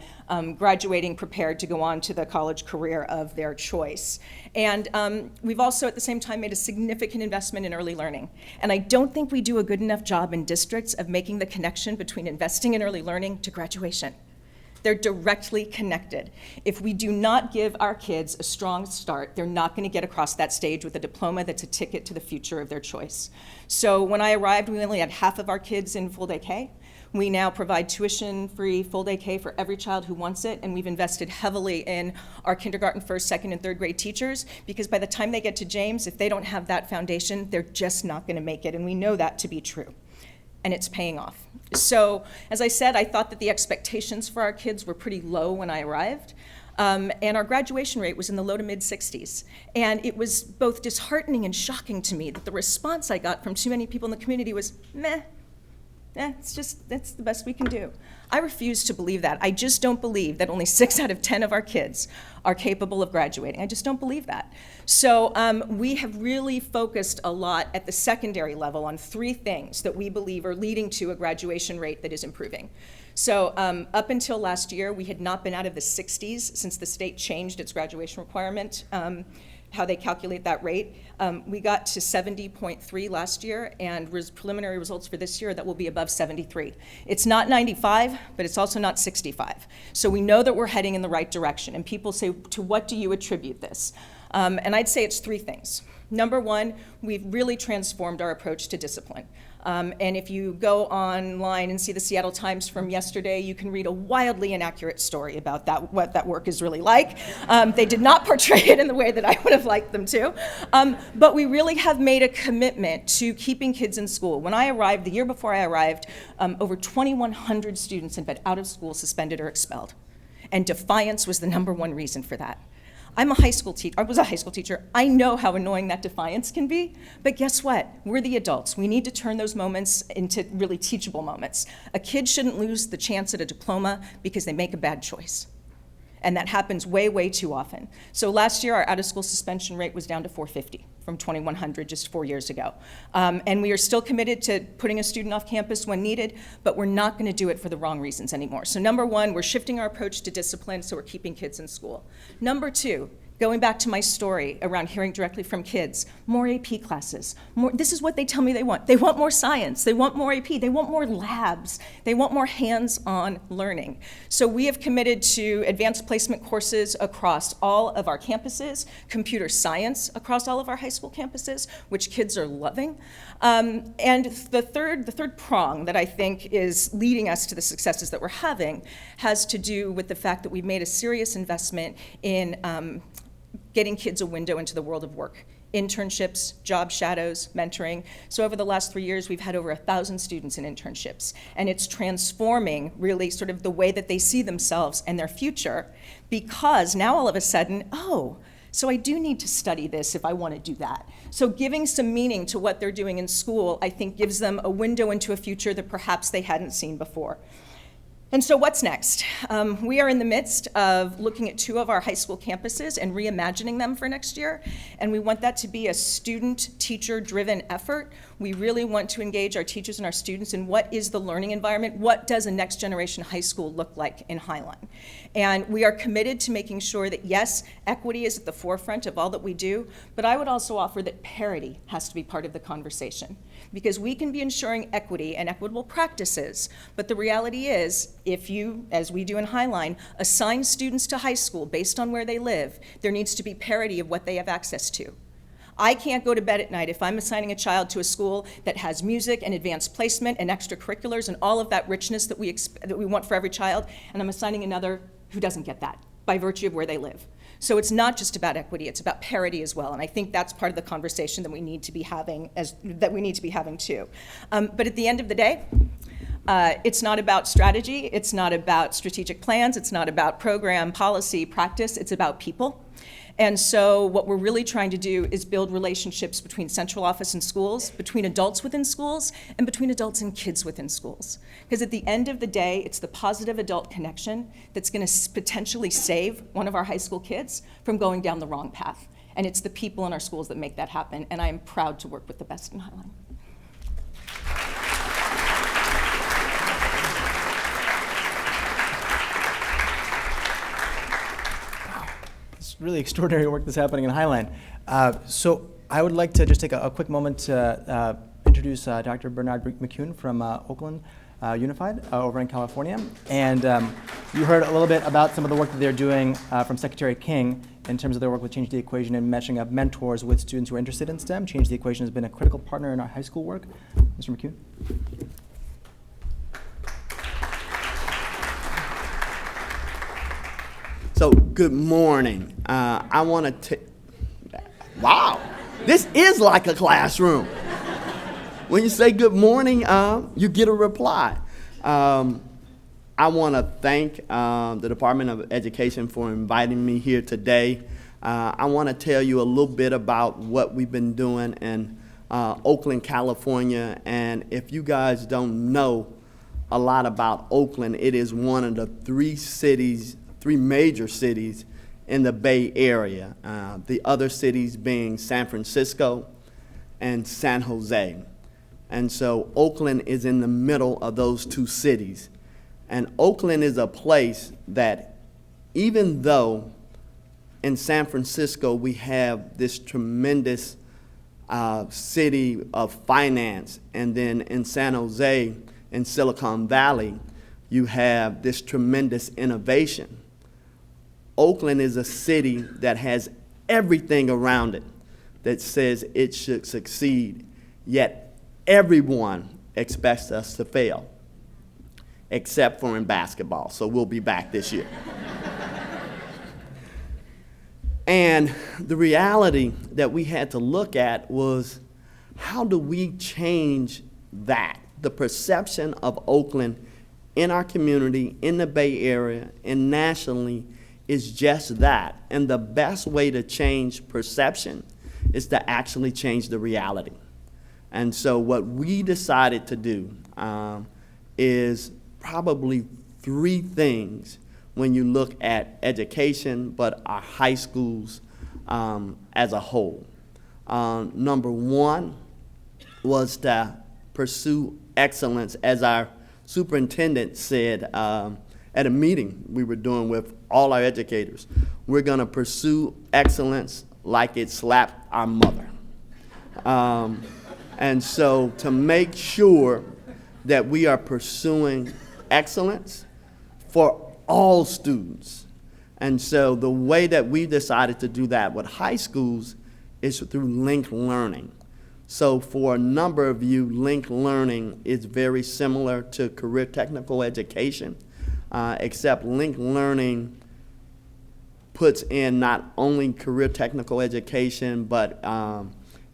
Speaker 8: graduating prepared to go on to the college career of their choice. And we've also at the same time made a significant investment in early learning. And I don't think we do a good enough job in districts of making the connection between investing in early learning to graduation. They're directly connected. If we do not give our kids a strong start, they're not going to get across that stage with a diploma that's a ticket to the future of their choice. So when I arrived, we only had half of our kids in full-day K. We now provide tuition-free full-day K for every child who wants it, and we've invested heavily in our kindergarten, 1st, 2nd, and 3rd grade teachers, because by the time they get to James, if they don't have that foundation, they're just not going to make it, and we know that to be true. And it's paying off. So, as I said, I thought that the expectations for our kids were pretty low when I arrived. And our graduation rate was in the low to mid 60s. And it was both disheartening and shocking to me that the response I got from too many people in the community was, meh. That's the best we can do. I refuse to believe that. I just don't believe that only 6 out of 10 of our kids are capable of graduating. I just don't believe that. So we have really focused a lot at the secondary level on 3 things that we believe are leading to a graduation rate that is improving. So up until last year, we had not been out of the 60s since the state changed its graduation requirement, how they calculate that rate. We got to 70.3 last year, and preliminary results for this year that will be above 73. It's not 95, but it's also not 65. So we know that we're heading in the right direction. And people say, to what do you attribute this? And I'd say it's 3 things. Number 1, we've really transformed our approach to discipline. And if you go online and see the Seattle Times from yesterday, you can read a wildly inaccurate story about that, what that work is really like. They did not portray it in the way that I would have liked them to. But we really have made a commitment to keeping kids in school. When I arrived, the year before I arrived, over 2,100 students had been out of school, suspended, or expelled. And defiance was the number 1 reason for that. I was a high school teacher. I know how annoying that defiance can be, but guess what? We're the adults. We need to turn those moments into really teachable moments. A kid shouldn't lose the chance at a diploma because they make a bad choice. And that happens way, way too often. So last year, our out-of-school suspension rate was down to 450 from 2,100 just 4 years ago. And we are still committed to putting a student off campus when needed, but we're not going to do it for the wrong reasons anymore. So number 1, we're shifting our approach to discipline, so we're keeping kids in school. Number 2, going back to my story around hearing directly from kids, more AP classes. This is what they tell me they want. They want more science. They want more AP. They want more labs. They want more hands-on learning. So we have committed to advanced placement courses across all of our campuses, computer science across all of our high school campuses, which kids are loving. And the third prong that I think is leading us to the successes that we're having has to do with the fact that we've made a serious investment in getting kids a window into the world of work. Internships, job shadows, mentoring. So over the last 3 years, we've had over 1,000 students in internships. And it's transforming really sort of the way that they see themselves and their future, because now all of a sudden, oh, so I do need to study this if I want to do that. So giving some meaning to what they're doing in school, I think, gives them a window into a future that perhaps they hadn't seen before. And so what's next? We are in the midst of looking at 2 of our high school campuses and reimagining them for next year. And we want that to be a student, teacher-driven effort. We really want to engage our teachers and our students in what is the learning environment, what does a next generation high school look like in Highline. And we are committed to making sure that, yes, equity is at the forefront of all that we do, but I would also offer that parity has to be part of the conversation. Because we can be ensuring equity and equitable practices, but the reality is, if you, as we do in Highline, assign students to high school based on where they live, there needs to be parity of what they have access to. I can't go to bed at night if I'm assigning a child to a school that has music and advanced placement and extracurriculars and all of that richness that we want for every child, and I'm assigning another who doesn't get that by virtue of where they live. So it's not just about equity, it's about parity as well, and I think that's part of the conversation that we need to be having too. But at the end of the day, it's not about strategy, it's not about strategic plans, it's not about program, policy, practice, it's about people. And so what we're really trying to do is build relationships between central office and schools, between adults within schools, and between adults and kids within schools. Because at the end of the day, it's the positive adult connection that's going to potentially save one of our high school kids from going down the wrong path. And it's the people in our schools that make that happen, and I am proud to work with the best in Highline.
Speaker 4: Really extraordinary work that's happening in Highline. So I would like to just take a quick moment to introduce Dr. Bernard McCune from Oakland Unified over in California. And you heard a little bit about some of the work that they're doing from Secretary King in terms of their work with Change the Equation and matching up mentors with students who are interested in STEM. Change the Equation has been a critical partner in our high school work. Mr. McCune.
Speaker 9: So, good morning. I want to wow, this is like a classroom. When you say good morning, you get a reply. I want to thank the Department of Education for inviting me here today. I want to tell you a little bit about what we've been doing and Oakland, California. And if you guys don't know a lot about Oakland, it is one of the three major cities in the Bay Area. The other cities being San Francisco and San Jose. And so Oakland is in the middle of those two cities. And Oakland is a place that, even though in San Francisco we have this tremendous city of finance, and then in San Jose, in Silicon Valley, you have this tremendous innovation. Oakland is a city that has everything around it that says it should succeed, yet everyone expects us to fail, except for in basketball, so we'll be back this year. And the reality that we had to look at was, how do we change that? The perception of Oakland in our community, in the Bay Area, and nationally is just that. And the best way to change perception is to actually change the reality. And so what we decided to do is probably three things when you look at education, but our high schools as a whole. Number one was to pursue excellence, as our superintendent said at a meeting we were doing with all our educators. We're gonna pursue excellence like it slapped our mother. And so to make sure that we are pursuing excellence for all students. And so the way that we decided to do that with high schools is through linked learning. So for a number of you, linked learning is very similar to career technical education, except linked learning puts in not only career technical education, but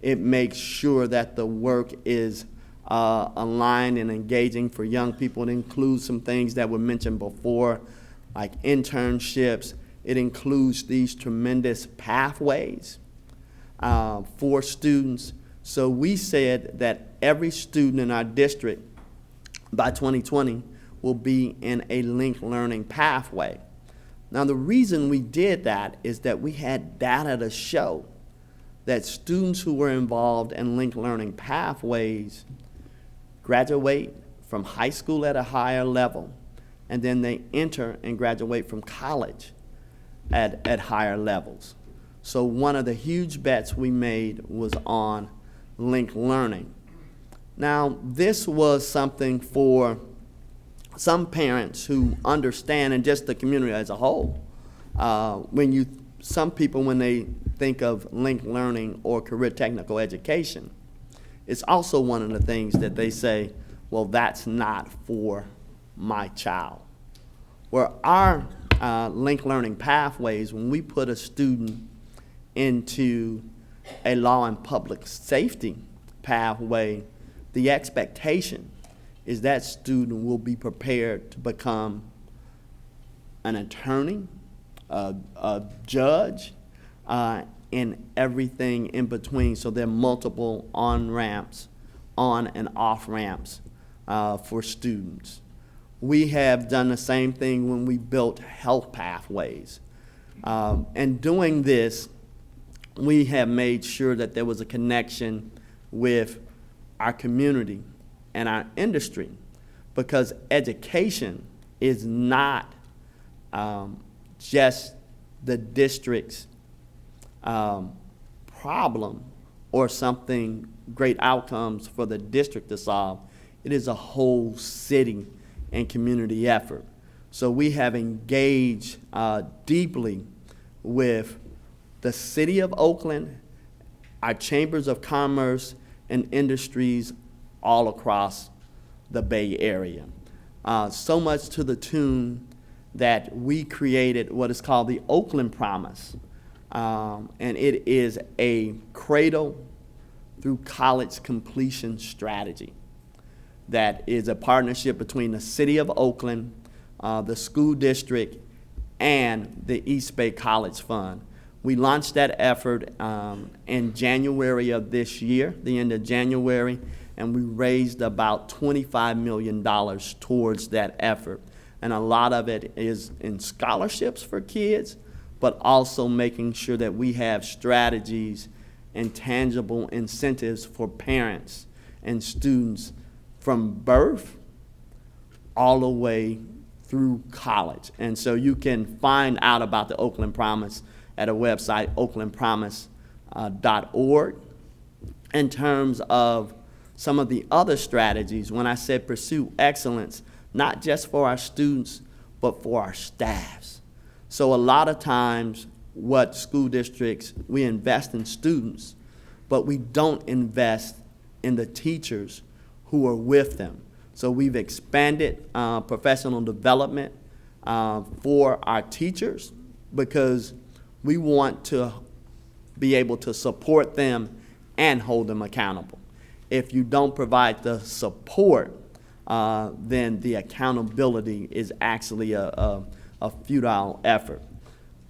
Speaker 9: it makes sure that the work is aligned and engaging for young people. It includes some things that were mentioned before, like internships. It includes these tremendous pathways for students. So we said that every student in our district by 2020 will be in a linked learning pathway. Now, the reason we did that is that we had data to show that students who were involved in linked learning pathways graduate from high school at a higher level, and then they enter and graduate from college at higher levels. So one of the huge bets we made was on linked learning. Now, this was something for some parents who understand, and just the community as a whole. Some people, when they think of linked learning or career technical education, it's also one of the things that they say, well, that's not for my child. Where our linked learning pathways, when we put a student into a law and public safety pathway, the expectation is that student will be prepared to become an attorney, a judge, and everything in between. So there are multiple on-ramps, on and off-ramps for students. We have done the same thing when we built health pathways. And doing this, we have made sure that there was a connection with our community and our industry, because education is not just the district's problem or something great outcomes for the district to solve. It is a whole city and community effort. So we have engaged deeply with the city of Oakland, our chambers of commerce and industries all across the Bay Area. So much to the tune that we created what is called the Oakland Promise. And it is a cradle through college completion strategy that is a partnership between the city of Oakland, the school district, and the East Bay College Fund. We launched that effort in January of this year, the end of January, and we raised about $25 million towards that effort. And a lot of it is in scholarships for kids, but also making sure that we have strategies and tangible incentives for parents and students from birth all the way through college. And so you can find out about the Oakland Promise at a website, oaklandpromise.org. In terms of some of the other strategies, when I said pursue excellence, not just for our students, but for our staffs. So a lot of times what school districts, we invest in students, but we don't invest in the teachers who are with them. So we've expanded professional development for our teachers because we want to be able to support them and hold them accountable. If you don't provide the support, then the accountability is actually a futile effort.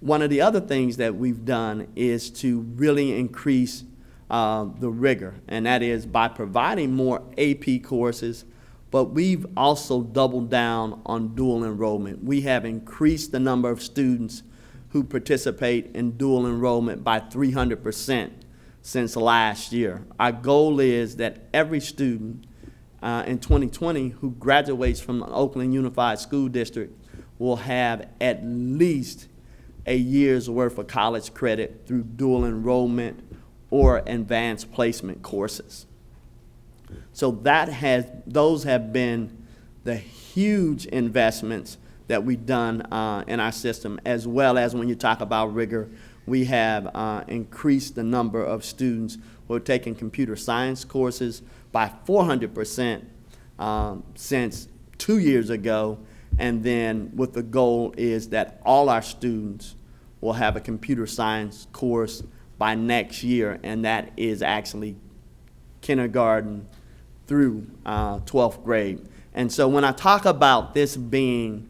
Speaker 9: One of the other things that we've done is to really increase the rigor, and that is by providing more AP courses, but we've also doubled down on dual enrollment. We have increased the number of students who participate in dual enrollment by 300% since last year. Our goal is that every student in 2020 who graduates from the Oakland Unified School District will have at least a year's worth of college credit through dual enrollment or advanced placement courses. So those have been the huge investments that we've done in our system, as well as when you talk about rigor, we have increased the number of students who are taking computer science courses by 400% since 2 years ago, and then with the goal is that all our students will have a computer science course by next year, and that is actually kindergarten through 12th grade. And so when I talk about this being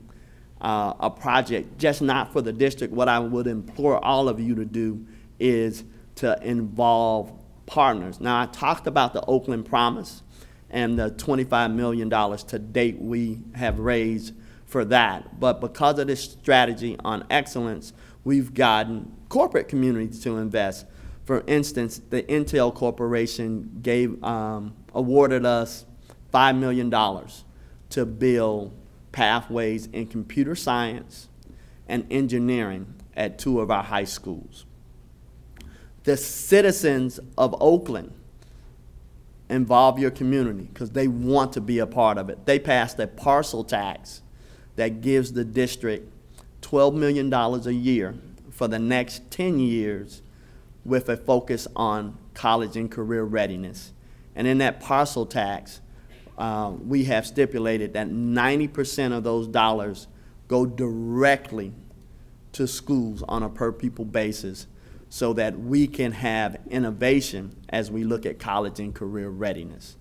Speaker 9: a project just not for the district, what I would implore all of you to do is to involve partners. Now, I talked about the Oakland Promise and the $25 million to date we have raised for that. But because of this strategy on excellence, we've gotten corporate communities to invest. For instance, the Intel Corporation awarded us $5 million to build pathways in computer science and engineering at 2 of our high schools. The citizens of Oakland involve your community because they want to be a part of it. They passed a parcel tax that gives the district $12 million a year for the next 10 years with a focus on college and career readiness. And in that parcel tax, we have stipulated that 90% of those dollars go directly to schools on a per pupil basis so that we can have innovation as we look at college and career readiness.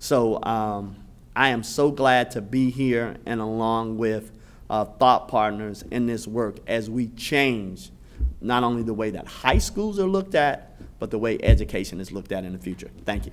Speaker 9: So I am so glad to be here and along with thought partners in this work as we change not only the way that high schools are looked at, but the way education is looked at in the future. Thank you.